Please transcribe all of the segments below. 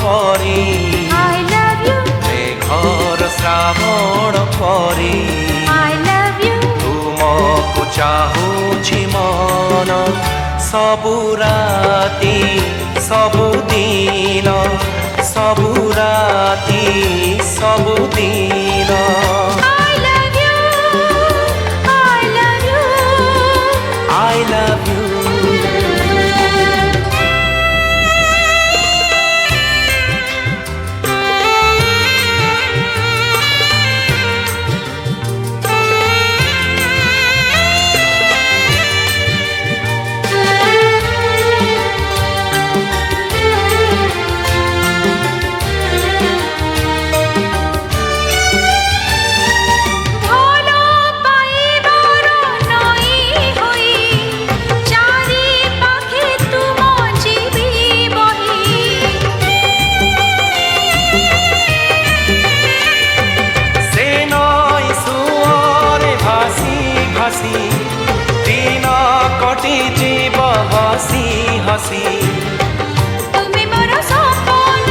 পরি I love you, মেঘর শ্রাবণ পরি I love you, ତୁମକୁ ଚାହୁଁଛି ମନ ସବୁ ରାତି ସବୁଦିନ ସବୁ ରାତି ସବୁଦିନ I love you, I love you. I love you ভালো পাইবার নই হই চারি পাখে তুম জীবি বহি ସେ ନଈ ସୁଅରେ ଭାସି ଭାସି ଦିନ କଟିଯିବ ହସି ହସି তুমি মোর সপন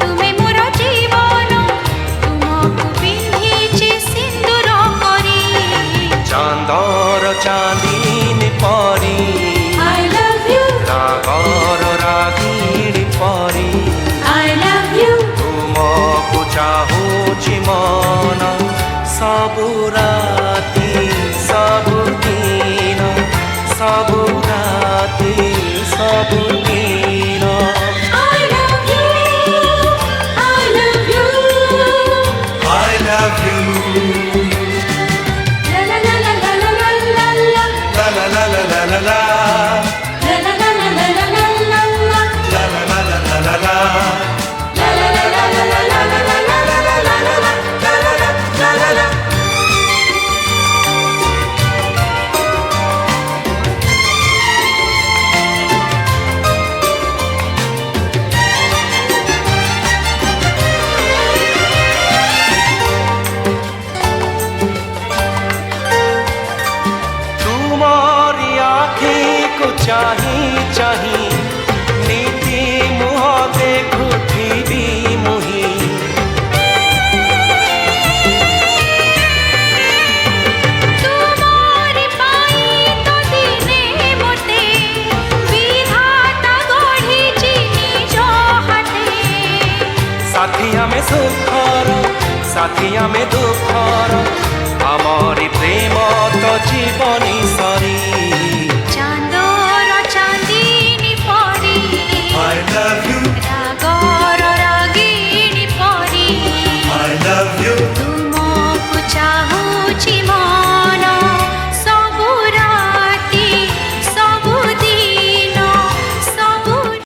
তুমি মোর জীবন তুমকু পিন্ধিছি সিন্দুর করি ଚାନ୍ଦର ଚାନ୍ଦିନୀ ପରି I love you, ରାଗର ରାଗିଣୀ ପରି I love you, ତୁମକୁ ଚାହୁଁଛି ମନ ସବୁ ରାତି ସବୁଦିନ ସବୁ ରାତି ସବୁଦିନ I love you, I love you. I love you La la la la la la la la la. la la la la la la la La la la la la la la la la. la la la la la la la La la la la la la la la la la la la la la. la la la ତୁମରି ଆଖିକୁ ଚାହିଁ ଚାହିଁ ନୀତି ମୁହଁ ଦେଖୁଥିବି ମୁହିଁ ତୁମରି ପାଇଁ ତ ଦିନେ ମୋତେ ବିଧାତା ଗଢ଼ିଛି ନିଜ ହାତେ। ସାଥୀ ଆମେ ସୁଖର ସାଥୀ ଆମେ